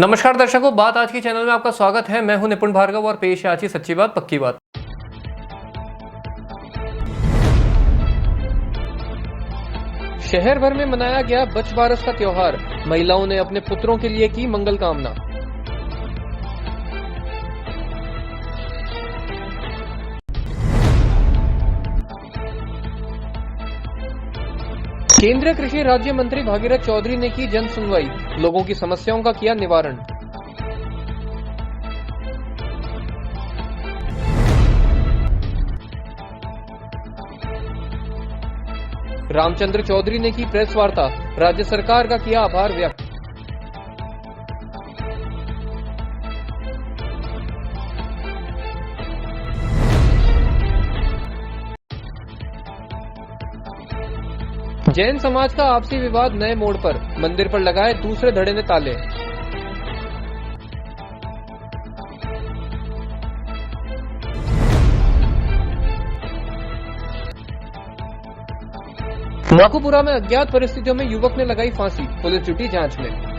नमस्कार दर्शकों, बात आज की चैनल में आपका स्वागत है। मैं हूं निपुण भार्गव और पेश है आज की सच्ची बात पक्की बात। शहर भर में मनाया गया बच बारस का त्योहार। महिलाओं ने अपने पुत्रों के लिए की मंगल कामना। केंद्रीय कृषि राज्य मंत्री भागीरथ चौधरी ने की जन सुनवाई, लोगों की समस्याओं का किया निवारण। रामचंद्र चौधरी ने की प्रेस वार्ता, राज्य सरकार का किया आभार व्यक्त। जैन समाज का आपसी विवाद नए मोड़ पर, मंदिर पर लगाए दूसरे धड़े ने ताले। माखूपुरा में अज्ञात परिस्थितियों में युवक ने लगाई फांसी, पुलिस जुटी जांच में।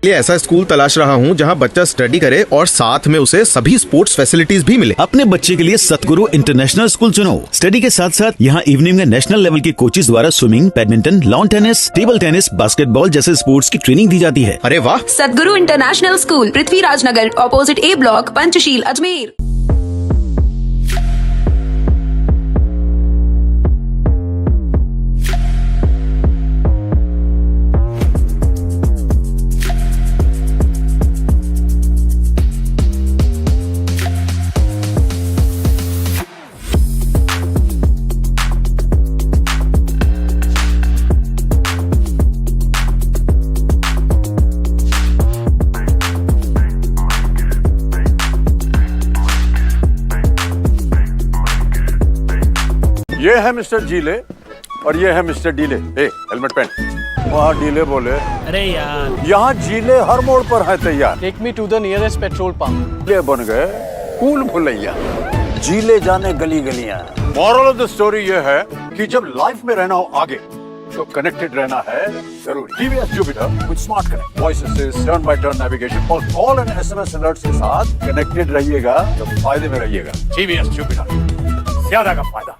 ऐसा स्कूल तलाश रहा हूं जहां बच्चा स्टडी करे और साथ में उसे सभी स्पोर्ट्स फैसिलिटीज भी मिले। अपने बच्चे के लिए सतगुरु इंटरनेशनल स्कूल चुनो। स्टडी के साथ साथ यहां इवनिंग में नेशनल लेवल के कोचेज द्वारा swimming, badminton, lawn tennis, table tennis, basketball जैसे स्पोर्ट्स की ट्रेनिंग दी जाती है। अरे वाह! सतगुरु इंटरनेशनल स्कूल, पृथ्वीराज नगर, ऑपोजिट ए ब्लॉक, पंचशील, अजमेर। ये है मिस्टर जीले और ये है मिस्टर डीले। हेलमेट पहन। वहाँ डीले बोले, अरे यार, यहाँ जीले हर मोड़ पर है तैयार। Take me to the nearest petrol pump. ये बन गए कूल भुलैया। जीले जाने गली गलियां। मॉरल ऑफ द स्टोरी ये है कि जब लाइफ में रहना हो आगे तो कनेक्टेड रहना है जरूरी। TVS Jupiter with smart connect, voice assist, turn by turn navigation और कॉल एंड एसएमएस अलर्ट्स के साथ कनेक्टेड रहिएगा तो फायदे में रहिएगा। टीवीएस जुपिटर, ज्यादा का फायदा।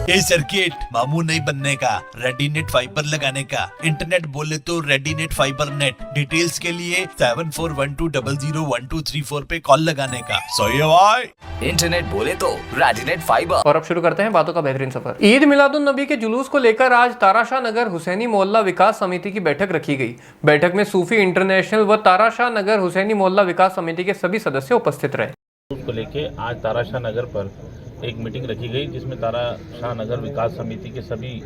ये सर्किट मामू नहीं बनने का, रेडीनेट फाइबर लगाने का। इंटरनेट बोले तो रेडीनेट फाइबर नेट। डिटेल्स के लिए 7412001234 पे कॉल लगाने का। सही है भाई। इंटरनेट बोले तो रेडीनेट फाइबर। और अब शुरू करते हैं बातों का बेहतरीन सफर। ईद मिलादुन नबी के जुलूस को लेकर आज ताराशाह नगर हुसैनी मोहल्ला विकास समिति की बैठक रखी गई। बैठक में सूफी इंटरनेशनल व ताराशाह नगर हुसैनी मोहल्ला विकास समिति के सभी सदस्य उपस्थित रहे। को लेके आज ताराशाह नगर पर एक मीटिंग रखी गई जिसमें ताराशाह नगर विकास समिति के सभी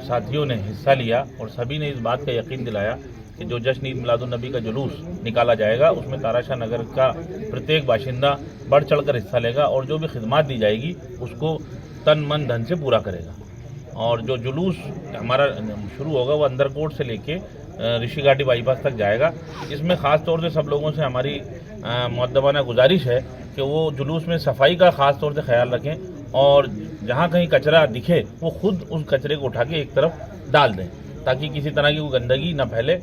साथियों ने हिस्सा लिया और सभी ने इस बात का यकीन दिलाया कि जो जश्न ईद मिलादुन नबी का जुलूस निकाला जाएगा उसमें ताराशाह नगर का प्रत्येक बाशिंदा बढ़ चढ़कर हिस्सा लेगा और जो भी खिदमत दी जाएगी उसको तन मन धन से पूरा करेगा। और जो जुलूस हमारा शुरू होगा वो अंदरकोट से लेके ऋषि घाटी बाईपास तक जाएगा। इसमें ख़ास तौर से सब लोगों से हमारी मुअद्दबाना गुजारिश है कि वो जुलूस में सफाई का ख़ास तौर से ख्याल रखें और जहाँ कहीं कचरा दिखे वो खुद उस कचरे को उठा के एक तरफ डाल दें ताकि किसी तरह की कोई गंदगी न फैले।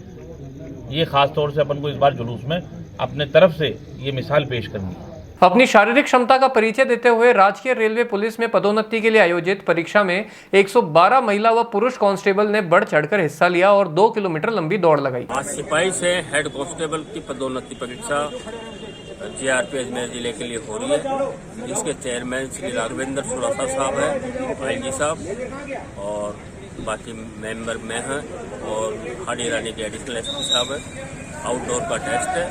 ये ख़ास तौर से अपन को इस बार जुलूस में अपने तरफ से ये मिसाल पेश करनी है। अपनी शारीरिक क्षमता का परिचय देते हुए राजकीय रेलवे पुलिस में पदोन्नति के लिए आयोजित परीक्षा में 112 महिला व पुरुष कांस्टेबल ने बढ़ चढ़कर हिस्सा लिया और 2 किलोमीटर लंबी दौड़ लगाई। आज सिपाही से हेड कांस्टेबल की पदोन्नति परीक्षा जीआरपी अजमेर जिले के लिए हो रही है, जिसके चेयरमैन श्री राघवेंद्र सुरासा साहब हैं, आईजी साहब और बाकी मेंबर में हैं और हाडी रानी के एडिशनल एसपी साहब हैं। आउटडोर का टेस्ट है,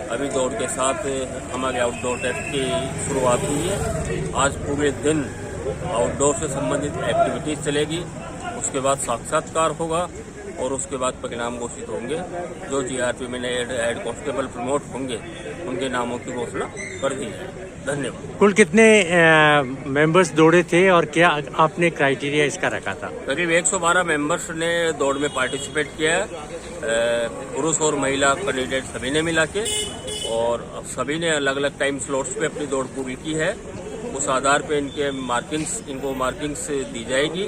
अभी दौड़ के साथ हमारे आउटडोर टेस्ट की शुरुआत हुई है। आज पूरे दिन आउटडोर से संबंधित एक्टिविटीज चलेगी, उसके बाद साक्षात्कार होगा और उसके बाद परिणाम घोषित होंगे। जो जीआरपी में नए हेड कांस्टेबल प्रमोट होंगे उनके नामों की घोषणा कर दी है। धन्यवाद। कुल कितने मेंबर्स दौड़े थे और क्या आपने क्राइटेरिया इसका रखा था? करीब 112 मेंबर्स ने दौड़ में पार्टिसिपेट किया है, पुरुष और महिला कैंडिडेट सभी ने मिला के, और सभी ने अलग अलग टाइम स्लॉट्स पे अपनी दौड़ पूरी की है। उस आधार पे इनको मार्किंग्स दी जाएगी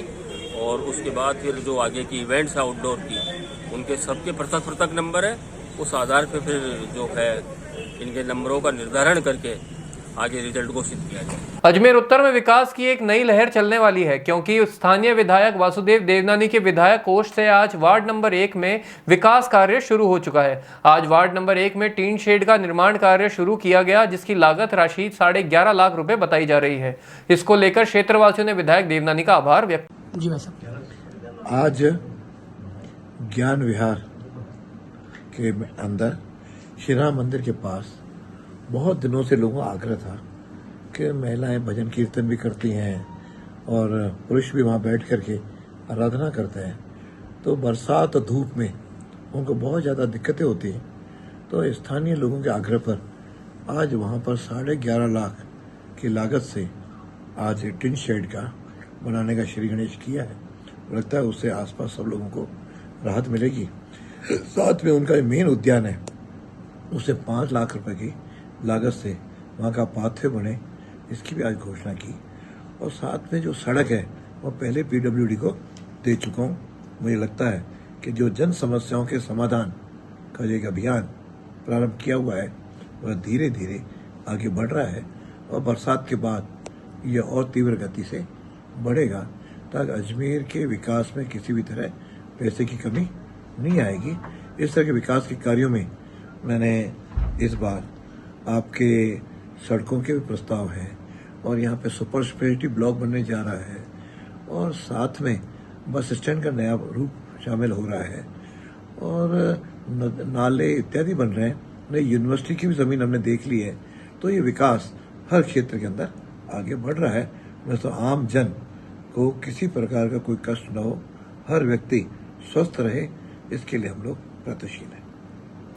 और उसके बाद फिर जो आगे की इवेंट्स आउटडोर की उनके सबके पृथक पृथक नंबर है। उस आधार पे फिर जो है इनके नंबरों का निर्धारण करके आगे रिजल्ट घोषित किया जाए। अजमेर उत्तर में विकास की एक नई लहर चलने वाली है क्योंकि स्थानीय विधायक वासुदेव देवनानी के विधायक कोष से आज वार्ड नंबर 1 में विकास कार्य शुरू हो चुका है। आज वार्ड नंबर 1 में टीन शेड का निर्माण कार्य शुरू किया गया जिसकी लागत राशि 11.5 लाख रुपए बताई जा रही है। इसको लेकर क्षेत्रवासियों ने विधायक देवनानी का आभार व्यक्त किया। आज ज्ञान विहार के अंदर श्री राम मंदिर के पास बहुत दिनों से लोगों का आग्रह था कि महिलाएं भजन कीर्तन भी करती हैं और पुरुष भी वहां बैठ करके आराधना करते हैं, तो बरसात और धूप में उनको बहुत ज़्यादा दिक्कतें होती हैं। तो स्थानीय लोगों के आग्रह पर आज वहां पर 11.5 लाख की लागत से आज टिन शेड का बनाने का श्री गणेश किया है। लगता है उससे आसपास सब लोगों को राहत मिलेगी। साथ में उनका मेन उद्यान है, उसे 5 लाख रुपए की लागत से वहाँ का पाथवे बने, इसकी भी आज घोषणा की। और साथ में जो सड़क है वो पहले पीडब्ल्यूडी को दे चुका हूँ। मुझे लगता है कि जो जन समस्याओं के समाधान का जो एक अभियान प्रारंभ किया हुआ है वह धीरे धीरे आगे बढ़ रहा है और बरसात के बाद यह और तीव्र गति से बढ़ेगा ताकि अजमेर के विकास में किसी भी तरह पैसे की कमी नहीं आएगी। इस तरह के विकास के कार्यों में मैंने इस बार आपके सड़कों के भी प्रस्ताव हैं और यहाँ पे सुपर स्पेशलिटी ब्लॉक बनने जा रहा है और साथ में बस स्टैंड का नया रूप शामिल हो रहा है और नाले इत्यादि बन रहे हैं। नई यूनिवर्सिटी की भी ज़मीन हमने देख ली है। तो ये विकास हर क्षेत्र के अंदर आगे बढ़ रहा है। मैं तो आम जन को किसी प्रकार का कोई कष्ट न हो, हर व्यक्ति स्वस्थ रहे, इसके लिए हम लोग प्रयत्नशील हैं।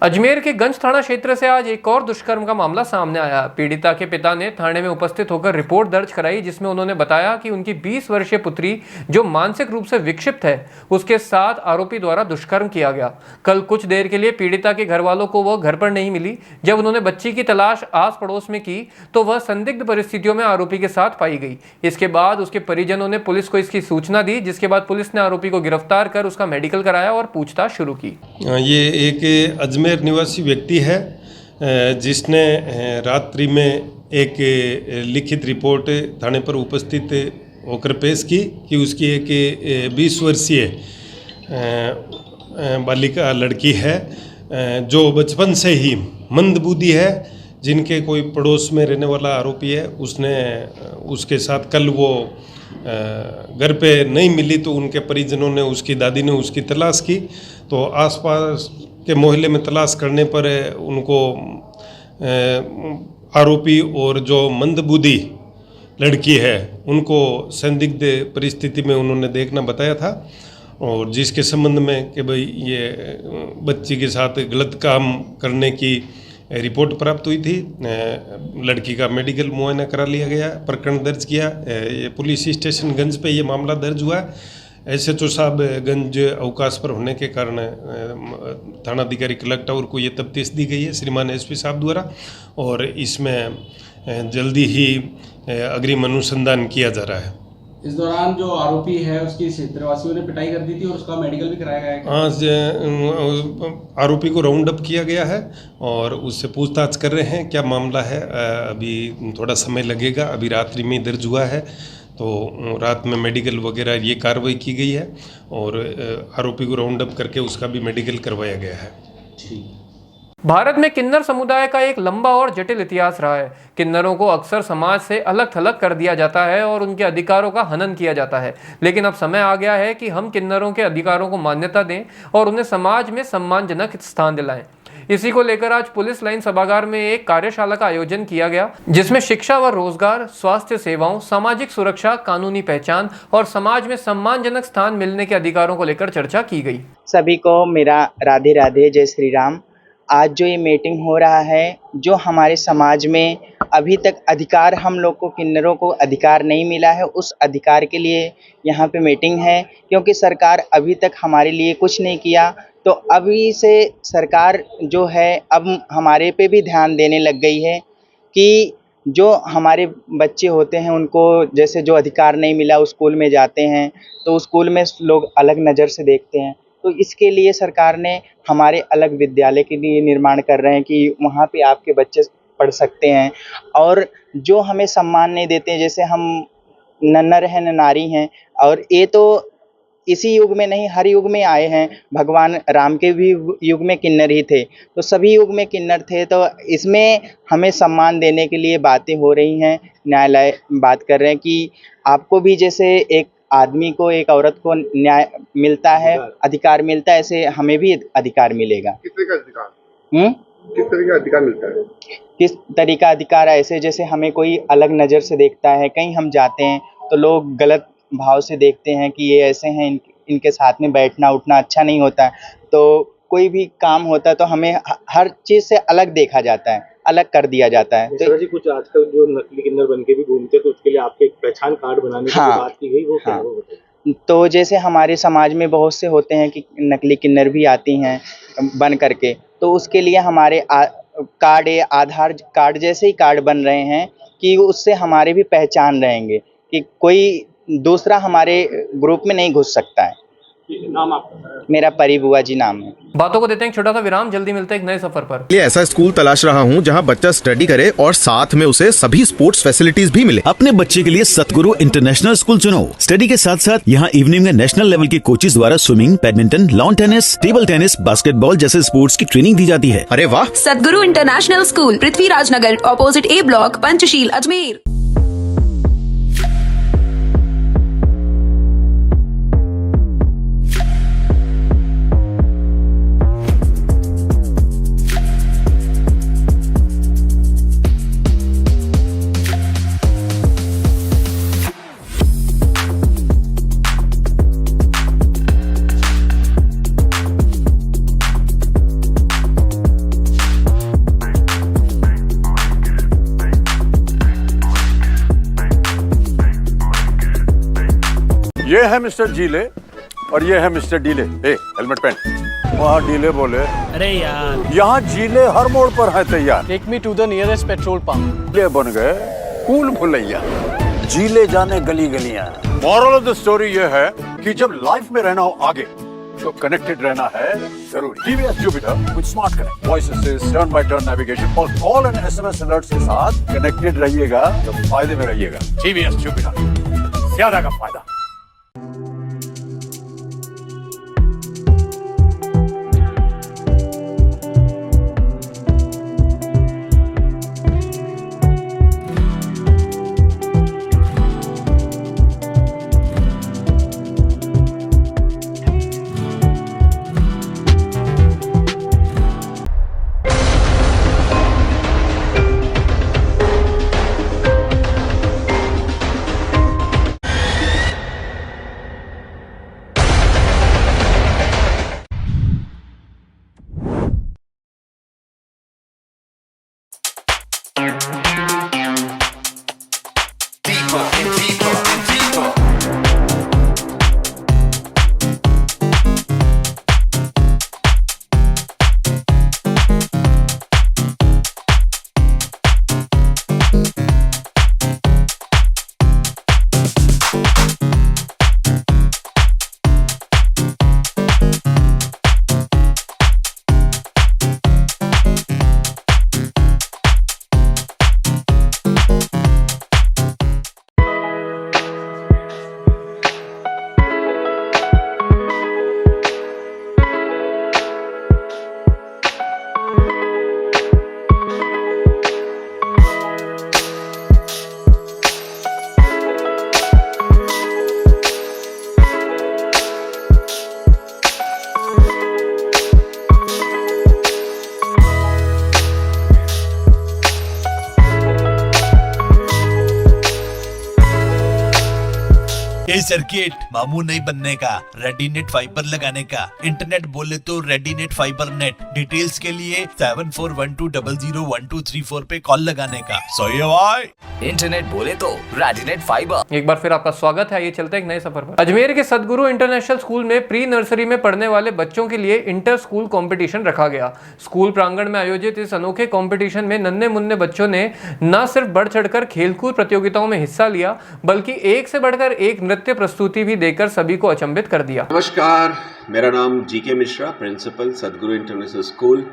अजमेर के गंज थाना क्षेत्र से आज एक और दुष्कर्म का मामला सामने आया। पीड़िता के पिता ने थाने में उपस्थित होकर रिपोर्ट दर्ज कराई जिसमें उन्होंने बताया कि उनकी 20 वर्षीय पुत्री जो मानसिक रूप से विक्षिप्त है उसके साथ आरोपी द्वारा दुष्कर्म किया गया। कल कुछ देर के लिए पीड़िता के घर वालों को वह घर पर नहीं मिली। जब उन्होंने बच्ची की तलाश आस पड़ोस में की तो वह संदिग्ध परिस्थितियों में आरोपी के साथ पाई गई। इसके बाद उसके परिजनों ने पुलिस को इसकी सूचना दी, जिसके बाद पुलिस ने आरोपी को गिरफ्तार कर उसका मेडिकल कराया और पूछताछ शुरू की। ये एक अजमेर निवासी व्यक्ति है जिसने रात्रि में एक लिखित रिपोर्ट थाने पर उपस्थित होकर पेश की कि उसकी एक 20 वर्षीय बालिका लड़की है जो बचपन से ही मंदबुद्धि है, जिनके कोई पड़ोस में रहने वाला आरोपी है उसने उसके साथ कल वो घर पे नहीं मिली तो उनके परिजनों ने, उसकी दादी ने उसकी तलाश की। तो आसपास के मोहल्ले में तलाश करने पर उनको आरोपी और जो मंदबुद्धि लड़की है उनको संदिग्ध परिस्थिति में उन्होंने देखना बताया था, और जिसके संबंध में कि भाई ये बच्ची के साथ गलत काम करने की रिपोर्ट प्राप्त हुई थी। लड़की का मेडिकल मुआयना करा लिया गया, प्रकरण दर्ज किया। ये पुलिस स्टेशन गंज पे ये मामला दर्ज हुआ। SHO साहब गंज अवकाश पर होने के कारण थानाधिकारी क्लर्क टावर को ये तफ्तीश दी गई है श्रीमान SP साहब द्वारा, और इसमें जल्दी ही अग्रिम अनुसंधान किया जा रहा है। इस दौरान जो आरोपी है उसकी क्षेत्रवासियों ने पिटाई कर दी थी और उसका मेडिकल भी कराया गया है। हाँ, आरोपी को राउंड अप किया गया है और उससे पूछताछ कर रहे हैं क्या मामला है। अभी थोड़ा समय लगेगा, अभी रात्रि में दर्ज हुआ है तो रात में मेडिकल वगैरह ये कार्रवाई की गई है और आरोपी को राउंड अप करके उसका भी मेडिकल करवाया गया है। ठीक। भारत में किन्नर समुदाय का एक लंबा और जटिल इतिहास रहा है। किन्नरों को अक्सर समाज से अलग थलग कर दिया जाता है और उनके अधिकारों का हनन किया जाता है, लेकिन अब समय आ गया है कि हम किन्नरों के अधिकारों को मान्यता दें और उन्हें समाज में सम्मानजनक स्थान दिलाएं। इसी को लेकर आज पुलिस लाइन सभागार में एक कार्यशाला का आयोजन किया गया, जिसमें शिक्षा व रोजगार, स्वास्थ्य सेवाओं, सामाजिक सुरक्षा, कानूनी पहचान और समाज में सम्मानजनक स्थान मिलने के अधिकारों को लेकर चर्चा की गई। सभी को मेरा राधे राधे, जय श्री राम। आज जो ये मीटिंग हो रहा है, जो हमारे समाज में अभी तक अधिकार, हम लोग को किन्नरों को अधिकार नहीं मिला है, उस अधिकार के लिए यहाँ पे मीटिंग है। क्योंकि सरकार अभी तक हमारे लिए कुछ नहीं किया, तो अभी से सरकार जो है अब हमारे पे भी ध्यान देने लग गई है कि जो हमारे बच्चे होते हैं उनको जैसे जो अधिकार नहीं मिला, उस स्कूल में जाते हैं तो उस स्कूल में लोग अलग नज़र से देखते हैं। तो इसके लिए सरकार ने हमारे अलग विद्यालय के लिए निर्माण कर रहे हैं कि वहाँ पे आपके बच्चे पढ़ सकते हैं। और जो हमें सम्मान नहीं देते, जैसे हम न नर हैं न नारी हैं, और ये तो इसी युग में नहीं हर युग में आए हैं। भगवान राम के भी युग में किन्नर ही थे, तो सभी युग में किन्नर थे। तो इसमें हमें सम्मान देने के लिए बातें हो रही हैं। न्यायालय बात कर रहे हैं कि आपको भी जैसे एक आदमी को, एक औरत को न्याय मिलता है, अधिकार मिलता है, ऐसे हमें भी अधिकार मिलेगा। किस तरह का अधिकार? किस तरह का अधिकार मिलता है? किस तरीका अधिकार? ऐसे जैसे हमें कोई अलग नज़र से देखता है, कहीं हम जाते हैं तो लोग गलत भाव से देखते हैं कि ये ऐसे हैं, इनके साथ में बैठना उठना अच्छा नहीं होता है। तो कोई भी काम होता है तो हमें हर चीज़ से अलग देखा जाता है, अलग कर दिया जाता है। तो जी कुछ आजकल जो नकली किन्नर बन के भी घूमते तो उसके लिए आपके एक पहचान कार्ड बनाने की बात की गई, वो क्या है वो बताइए। तो जैसे हमारे समाज में बहुत से होते हैं कि नकली किन्नर भी आती हैं बन करके, तो उसके लिए हमारे कार्ड, आधार कार्ड जैसे ही कार्ड बन रहे हैं कि उससे हमारे भी पहचान रहेंगे कि कोई दूसरा हमारे ग्रुप में नहीं घुस सकता है। नाम आपका? मेरा परिबुआ जी नाम है। बातों को देते हैं एक छोटा सा विराम, जल्दी मिलते हैं एक नए सफर पर। ये ऐसा स्कूल तलाश रहा हूँ जहाँ बच्चा स्टडी करे और साथ में उसे सभी स्पोर्ट्स फैसिलिटीज भी मिले। अपने बच्चे के लिए सतगुरु इंटरनेशनल स्कूल चुनो। स्टडी के साथ साथ यहाँ इवनिंग में नेशनल लेवल के कोचेज द्वारा swimming, badminton, lawn tennis, table tennis, basketball जैसे स्पोर्ट्स की ट्रेनिंग दी जाती है। अरे वाह! सतगुरु international school, Prithviraj Nagar, opposite A block, Panchsheel, Ajmer. ये है मिस्टर जीले और ये है मिस्टर डीले। हेलमेट पहन। वहाँ डीले बोले, अरे यार, यहाँ जीले हर मोड़ पर है तैयार। Take me to the nearest petrol pump. ये बन गए कूल भुलैया। जीले जाने गली गलियां। मॉरल ऑफ द स्टोरी ये है कि जब लाइफ में रहना हो आगे तो कनेक्टेड रहना है जरूरी। TVS Jupiter with smart connect, voice assist, turn by turn navigation और कॉल एंड SMS alerts के साथ कनेक्टेड रहिएगा तो फायदे में रहिएगा। TVS Jupiter, ज्यादा का फायदा। ए सर्किट मामू नहीं बनने का, रेडीनेट फाइबर लगाने का। इंटरनेट बोले तो रेडीनेट फाइबर नेट। डिटेल्स के लिए 7412001234 पे कॉल लगाने का। सोये भाई। इंटरनेट बोले तो रेडीनेट फाइबर। एक बार फिर आपका स्वागत है। ये चलते हैं एक नए सफर पर। अजमेर के सदगुरु इंटरनेशनल स्कूल में प्री नर्सरी में पढ़ने वाले बच्चों के लिए इंटर स्कूल कंपटीशन रखा गया। स्कूल प्रांगण में आयोजित इस अनोखे कंपटीशन में नन्हे मुन्ने बच्चों ने न सिर्फ बढ़ चढ़कर खेलकूद प्रतियोगिताओं में हिस्सा लिया, बल्कि एक से बढ़कर एक नृत्य प्रस्तुति भी देकर सभी को अचंभित कर दिया। नमस्कार, मेरा नाम जीके मिश्रा, प्रिंसिपल सदगुरु इंटरनेशनल स्कूल।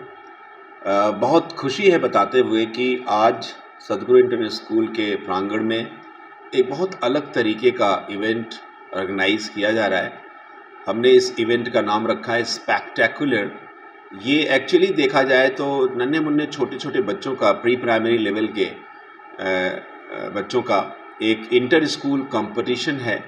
बहुत खुशी है बताते हुए कि आज सदगुरु इंटरनेशनल स्कूल के प्रांगण में एक बहुत अलग तरीके का इवेंट ऑर्गेनाइज किया जा रहा है। हमने इस इवेंट का नाम रखा है स्पेक्टेकुलर। ये एक्चुअली देखा जाए तो नन्हे मुन्ने छोटे छोटे बच्चों का, प्री प्राइमरी लेवल के बच्चों का एक इंटर स्कूल कंपटीशन है।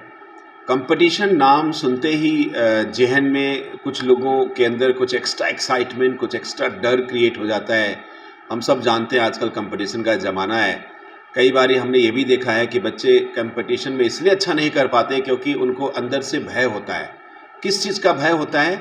कंपटीशन नाम सुनते ही जहन में कुछ लोगों के अंदर कुछ एक्स्ट्रा एक्साइटमेंट, कुछ एक्स्ट्रा डर क्रिएट हो जाता है। हम सब जानते हैं आजकल कंपटीशन का ज़माना है। कई बार हमने ये भी देखा है कि बच्चे कंपटीशन में इसलिए अच्छा नहीं कर पाते क्योंकि उनको अंदर से भय होता है। किस चीज़ का भय होता है?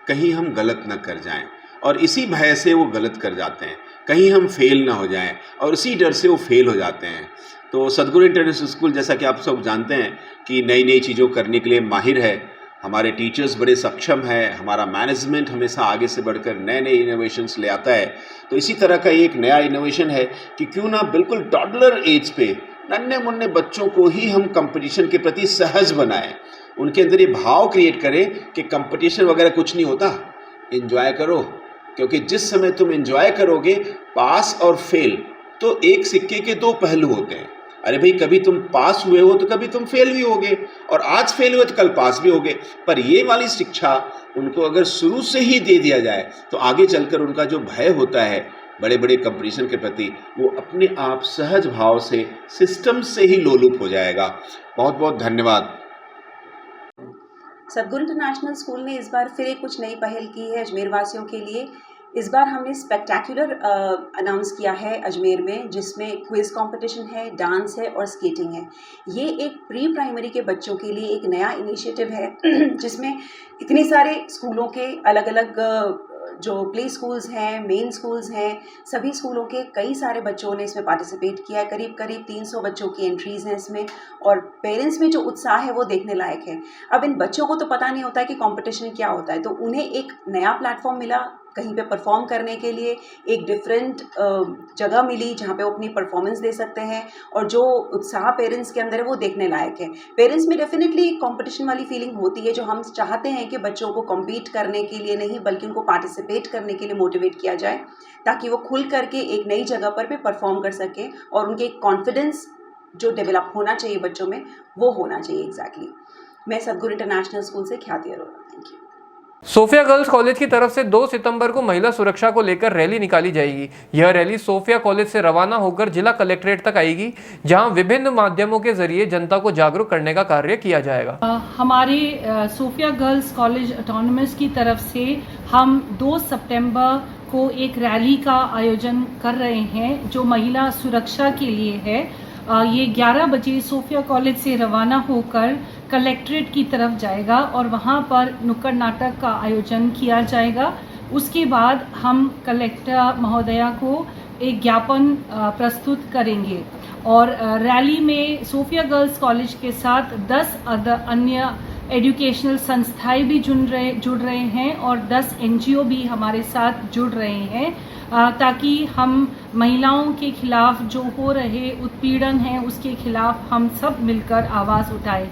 कहीं हम गलत न कर जाएं, और इसी भय से वो गलत कर जाते हैं। कहीं हम फेल ना हो जाएं, और इसी डर से वो फेल हो जाते हैं। तो सदगुरु इंटरनेशनल स्कूल, जैसा कि आप सब जानते हैं कि नई नई चीज़ों करने के लिए माहिर है। हमारे टीचर्स बड़े सक्षम हैं, हमारा मैनेजमेंट हमेशा आगे से बढ़कर नए नए इनोवेशंस ले आता है। तो इसी तरह का एक नया इनोवेशन है कि क्यों ना बिल्कुल टॉडलर एज पे नन्हे मुन्ने बच्चों को ही हम कंपटीशन के प्रति सहज बनाएं, उनके अंदर ये भाव क्रिएट करें कि कंपटीशन वगैरह कुछ नहीं होता, एंजॉय करो। क्योंकि जिस समय तुम एंजॉय करोगे, पास और फेल तो एक सिक्के के दो पहलू होते हैं। अरे भाई, कभी तुम पास हुए हो तो कभी तुम फेल भी होगे, और आज फेल हुए तो कल पास भी होगे। पर ये वाली शिक्षा उनको अगर शुरू से ही दे दिया जाए तो आगे चलकर उनका जो भय होता है बड़े बड़े कंपटीशन के प्रति, वो अपने आप सहज भाव से सिस्टम से ही लोलुप हो जाएगा। बहुत बहुत धन्यवाद। सदगुरु इंटरनेशनल स्कूल ने इस बार फिर एक कुछ नई पहल की है अजमेर वासियों के लिए। इस बार हमने स्पेक्टेकुलर अनाउंस किया है अजमेर में, जिसमें क्विज कंपटीशन है, डांस है और स्केटिंग है। ये एक प्री प्राइमरी के बच्चों के लिए एक नया इनिशिएटिव है जिसमें इतने सारे स्कूलों के अलग अलग जो प्ले स्कूल्स हैं, मेन स्कूल्स हैं, सभी स्कूलों के कई सारे बच्चों ने इसमें पार्टिसिपेट किया है। करीब 300 बच्चों की एंट्रीज़ हैं इसमें, और पेरेंट्स में जो उत्साह है वो देखने लायक है। अब इन बच्चों को तो पता नहीं होता है कि कंपटीशन क्या होता है, तो उन्हें एक नया प्लेटफॉर्म मिला कहीं पे परफॉर्म करने के लिए, एक डिफरेंट जगह मिली जहाँ पे वो अपनी परफॉर्मेंस दे सकते हैं, और जो उत्साह पेरेंट्स के अंदर है वो देखने लायक है। पेरेंट्स में डेफिनेटली कंपटीशन वाली फीलिंग होती है, जो हम चाहते हैं कि बच्चों को कम्पीट करने के लिए नहीं बल्कि उनको पार्टिसिपेट करने के लिए मोटिवेट किया जाए, ताकि वो खुल करके एक नई जगह पर भी परफॉर्म कर सकें, और उनके कॉन्फिडेंस जो डेवलप होना चाहिए बच्चों में वो होना चाहिए। एग्जैक्टली। मैं सदगुरु इंटरनेशनल स्कूल से Khyati Arora. Thank you. Sophia girls college की तरफ से 2 सितंबर को महिला सुरक्षा को लेकर रैली निकाली जाएगी। यह रैली सोफिया कॉलेज से रवाना होकर जिला कलेक्ट्रेट तक आएगी, जहां विभिन्न माध्यमों के जरिए जनता को जागरूक करने का कार्य किया जाएगा। हमारे सोफिया गर्ल्स कॉलेज ऑटोनमस की तरफ से हम 2 सितंबर को एक रैली का आयोजन कर रहे हैं जो महिला सुरक्षा के लिए है। ये 11 बजे सोफिया कॉलेज से रवाना होकर कलेक्ट्रेट की तरफ जाएगा और वहाँ पर नुक्कड़ नाटक का आयोजन किया जाएगा। उसके बाद हम कलेक्टर महोदया को एक ज्ञापन प्रस्तुत करेंगे, और रैली में सोफिया गर्ल्स कॉलेज के साथ 10 अन्य एजुकेशनल संस्थाएं भी जुड़ रहे हैं, और 10 NGO भी हमारे साथ जुड़ रहे हैं, ताकि हम महिलाओं के खिलाफ जो हो रहे उत्पीड़न है उसके खिलाफ हम सब मिलकर आवाज़ उठाएं।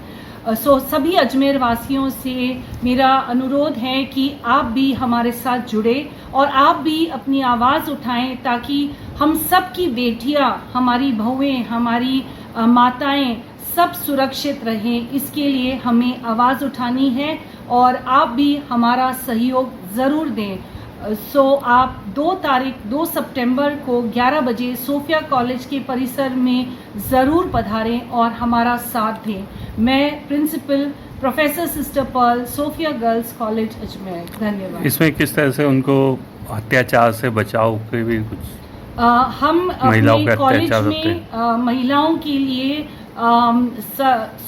सभी अजमेर वासियों से मेरा अनुरोध है कि आप भी हमारे साथ जुड़े और आप भी अपनी आवाज़ उठाएं, ताकि हम सब की बेटियां, हमारी बहुएं, हमारी माताएं सब सुरक्षित रहें। इसके लिए हमें आवाज़ उठानी है और आप भी हमारा सहयोग ज़रूर दें। आप 2 सितंबर को 11 बजे सोफिया कॉलेज के परिसर में ज़रूर पधारें और हमारा साथ दें। मैं principal professor sister Pearl, Sophia girls college Ajmer. धन्यवाद। इसमें किस तरह से उनको अत्याचार से बचाव के भी कुछ हम अपने कॉलेज में महिलाओं के लिए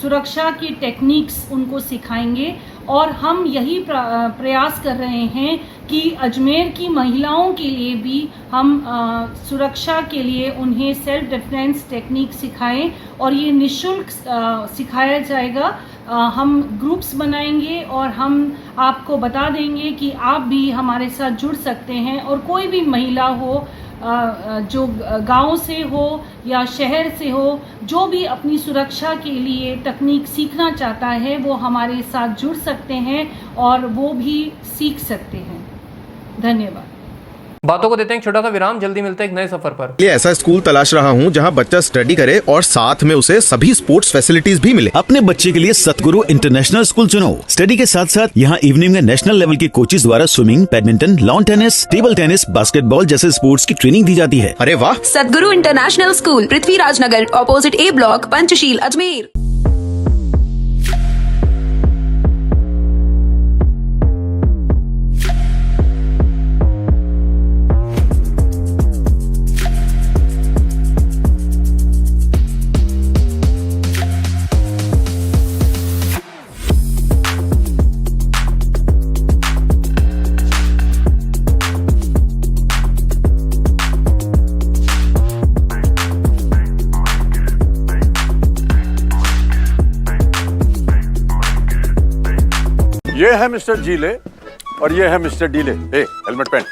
सुरक्षा की टेक्निक्स उनको सिखाएंगे और हम यही प्रयास कर रहे हैं कि अजमेर की महिलाओं के लिए भी हम सुरक्षा के लिए उन्हें सेल्फ डिफेंस टेक्निक सिखाएं और ये निःशुल्क सिखाया जाएगा। हम ग्रुप्स बनाएंगे और हम आपको बता देंगे कि आप भी हमारे साथ जुड़ सकते हैं और कोई भी महिला हो जो गांव से हो या शहर से हो, जो भी अपनी सुरक्षा के लिए तकनीक सीखना चाहता है वो हमारे साथ जुड़ सकते हैं और वो भी सीख सकते हैं। धन्यवाद। बातों को देते हैं एक छोटा सा विराम, जल्दी मिलते हैं एक नए सफर पर। ये ऐसा स्कूल तलाश रहा हूँ जहाँ बच्चा स्टडी करे और साथ में उसे सभी स्पोर्ट्स फैसिलिटीज भी मिले। अपने बच्चे के लिए सतगुरु इंटरनेशनल स्कूल चुनो। स्टडी के साथ साथ यहाँ इवनिंग में नेशनल लेवल के कोचेज द्वारा swimming, badminton, lawn tennis, table tennis, basketball जैसे स्पोर्ट्स की ट्रेनिंग दी जाती है। अरे वाह। सतगुरु इंटरनेशनल स्कूल, पृथ्वीराज नगर, ऑपोजिट ए ब्लॉक, पंचशील, अजमेर। ये है मिस्टर जीले और ये है मिस्टर डीले। हेलमेट पहन।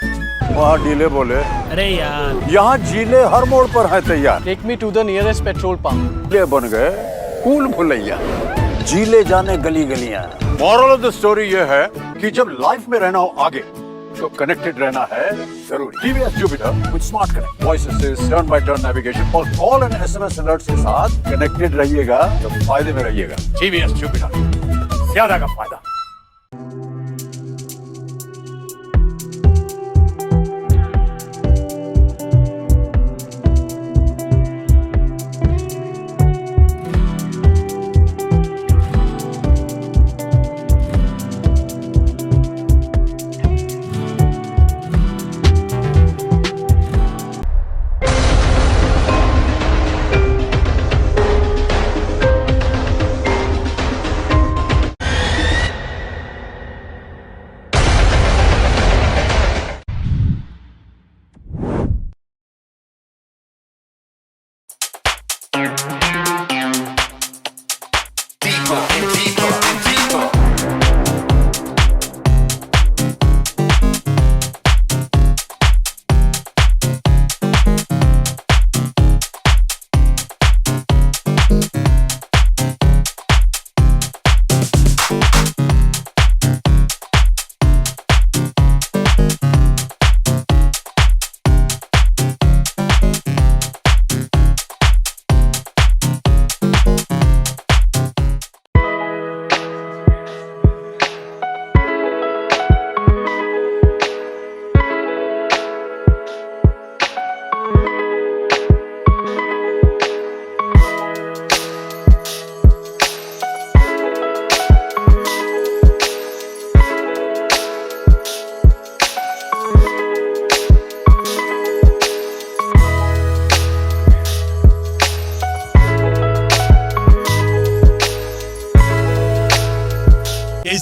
वहाँ डीले बोले अरे यार, यहाँ जीले हर मोड़ पर है तैयार। Take me to the nearest petrol pump. ये बन गए कूल भुलैया। जीले जाने गली गलियां। मॉरल ऑफ द स्टोरी ये है कि जब लाइफ में रहना हो आगे तो कनेक्टेड रहना है जरूरी। TVS Jupiter with smart connect, voice assist, turn by turn navigation और कॉल एंड एसएमएस अलर्ट्स के साथ कनेक्टेड रहिएगा तो फायदे में रहिएगा। टीवीएस जुपिटर, ज्यादा का फायदा।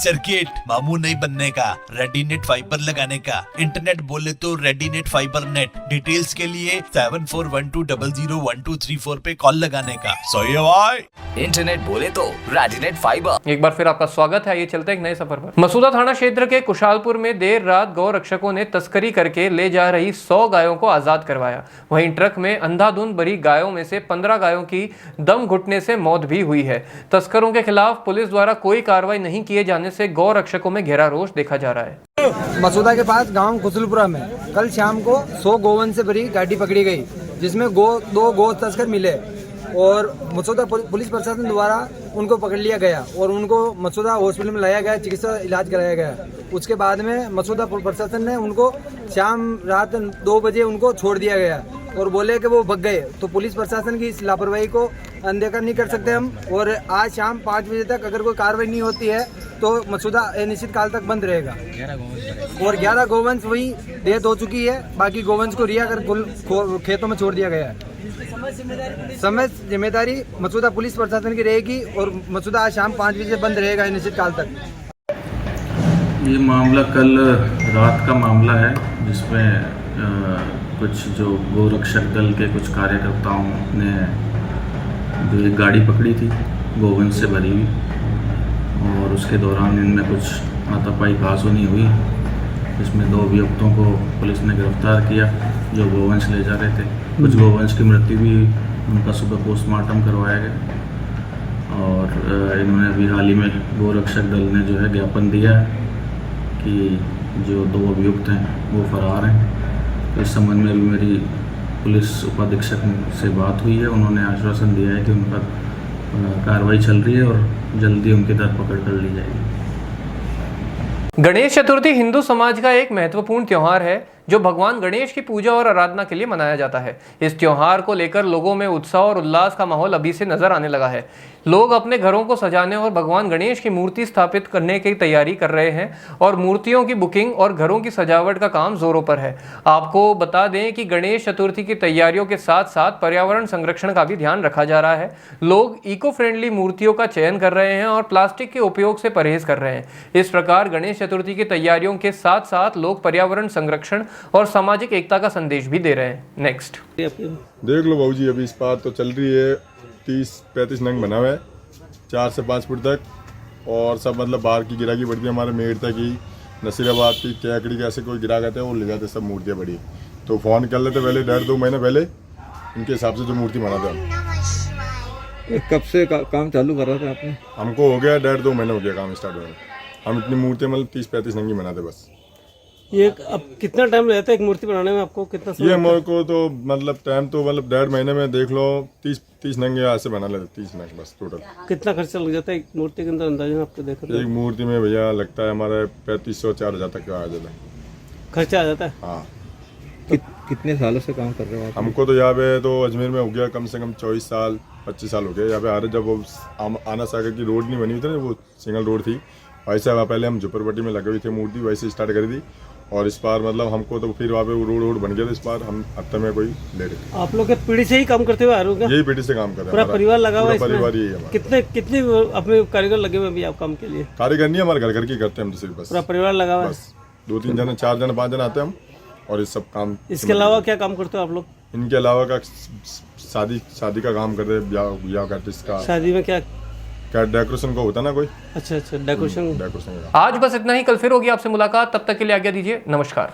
सर्किट मामू नहीं बनने का, रेडीनेट फाइबर लगाने का, इंटरनेट बोले तो रेडीनेट फाइबर नेट। डिटेल्स के लिए 7412001234 पे कॉल लगाने का। सही है भाई। इंटरनेट बोले तो रेडीनेट फाइबर। एक बार फिर आपका स्वागत है। ये चलते हैं एक नए सफर पर। मसूदा थाना क्षेत्र के कुशालपुर में देर रात गौ रक्षकों ने तस्करी करके ले जा रही 100 गायों को आजाद करवाया। वहीं ट्रक में अंधाधुंध भरी गायों में से 15 गायों की दम घुटने से मौत भी हुई है। तस्करों के खिलाफ पुलिस द्वारा कोई कार्रवाई नहीं किए जाने से गौ रक्षकों में गहरा रोष देखा जा रहा है। मसूदा के पास गांव कुशलपुरा में कल शाम को 100 गोवन से भरी गाड़ी पकड़ी गई, जिसमें 2 गौ तस्कर मिले और मसूदा पुलिस प्रशासन द्वारा उनको पकड़ लिया गया और उनको मसूदा हॉस्पिटल में लाया गया, चिकित्सा इलाज कराया गया। उसके बाद में मसूदा प्रशासन ने उनको शाम रात 2 बजे उनको छोड़ दिया गया और बोले कि वो भग गए। तो पुलिस प्रशासन की इस लापरवाही को अनदेखा नहीं कर सकते हम, और आज शाम 5 बजे तक अगर कोई कार्रवाई नहीं होती है तो मसूदा अनिश्चित काल तक बंद रहेगा। और 11 गोवंश वही डेथ हो चुकी है, बाकी गोवंश को रिहा कर खेतों में छोड़ दिया गया है। समय जिम्मेदारी मसूदा पुलिस प्रशासन की रहेगी और मसूदा आज शाम 5 बजे से बंद रहेगा निश्चित काल तक। ये मामला कल रात का मामला है, जिसमें कुछ जो गोरक्षक दल के कुछ कार्यकर्ताओं ने जो एक गाड़ी पकड़ी थी गोवंश से भरी हुई, और उसके दौरान इनमें कुछ हाथापाई घासोनी हुई, जिसमें 2 अभियुक्तों को पुलिस ने गिरफ्तार किया जो गोवंश ले जा रहे थे। कुछ गोवंश की मृत्यु भी, उनका सुबह पोस्टमार्टम करवाया गया। और इन्होंने अभी हाल ही में गोरक्षक दल ने जो है ज्ञापन दिया है कि जो 2 अभियुक्त हैं वो फरार हैं। इस संबंध में भी मेरी पुलिस उपाधीक्षक से बात हुई है, उन्होंने आश्वासन दिया है कि उन पर कार्रवाई चल रही है और जल्दी उनकी धरपकड़ कर ली जाएगी। गणेश चतुर्थी हिंदू समाज का एक महत्वपूर्ण त्योहार है जो भगवान गणेश की पूजा और आराधना के लिए मनाया जाता है। इस त्योहार को लेकर लोगों में उत्साह और उल्लास का माहौल अभी से नजर आने लगा है। लोग अपने घरों को सजाने और भगवान गणेश की मूर्ति स्थापित करने की तैयारी कर रहे हैं और मूर्तियों की बुकिंग और घरों की सजावट का काम जोरों पर है। आपको बता दें कि गणेश चतुर्थी की तैयारियों के साथ साथ पर्यावरण संरक्षण का भी ध्यान रखा जा रहा है। लोग इको फ्रेंडली मूर्तियों का चयन कर रहे हैं और प्लास्टिक के उपयोग से परहेज कर रहे हैं। इस प्रकार गणेश चतुर्थी की तैयारियों के साथ साथ लोग पर्यावरण संरक्षण और सामाजिक एकता का संदेश भी दे रहे हैं। नेक्स्ट देख लो बाबूजी, अभी इस बार तो चल रही है 30-35 नंग बना हुआ है 4 से 5 फुट तक, और सब मतलब बाहर की गिराकी बढ़ती है, हमारे मेड़ता की, नसीराबाद की, कैकड़ी की, ऐसे कोई गिराक आते हैं वो ले जाते सब मूर्तियाँ बड़ी। तो फ़ोन कर लेते पहले 1.5-2 महीने पहले, इनके हिसाब से जो मूर्ति बनाते हम। कब से काम चालू कर रहा था आपने? हमको हो गया 1.5-2 महीने हो गया काम स्टार्ट हुआ। हम इतनी मूर्तियाँ मतलब 30-35 नंगी बनाते बस। ये अब कितना टाइम लगता है एक मूर्ति बनाने में आपको? कितना समय? ये मेरे को तो मतलब टाइम तो मतलब 1.5 महीने में देख लो 30 नंगे ऐसे बना लेते, 30 नंग बस टोटल। कितना खर्चा लग जाता है एक मूर्ति के अंदर अंदाजा आपको देखो? एक मूर्ति में भैया लगता है हमारा 3500-4000 तक का आ जाता है खर्चा आ जाता है। हाँ। कितने सालों से काम कर रहे हो आप? हमको तो यहाँ पे तो अजमेर में हो गया कम से कम 24 साल 25 साल हो गए। यहाँ पे आ रहे जब वो आना सागर की रोड नहीं बनी हुई थी ना, वो सिंगल रोड थी, वैसे पहले हम झुपरपट्टी में लगे हुई थे मूर्ति, वैसे स्टार्ट करी थी। और इस बार मतलब हमको तो फिर वहाँ पे रोड बन गया था, इस बार हम हफ्ते में कोई ले रहे। आप लोग पीढ़ी से ही काम करते हुए आ रहे हो? यही पीढ़ी से काम कर रहे हैं, पूरा परिवार लगा हुआ है इसमें? परिवार यही है। कितने अपने कारीगर लगे हुए अभी आप काम के लिए? कारीगर नहीं, हमारे घर की करते हैं हम सिर्फ, बस पूरा परिवार लगा हुआ है। 2-3 जन 4 जन 5 जन आते हैं हम, और इस सब काम। इसके अलावा क्या काम करते हो आप लोग? इनके अलावा का शादी का काम करते हैं, ब्याह का, इसका शादी में क्या डेकोरेशन का होता है ना कोई। अच्छा डेकोरेशन। डेकोरेशन। आज बस इतना ही, कल फिर होगी आपसे मुलाकात, तब तक के लिए आज्ञा दीजिए, नमस्कार।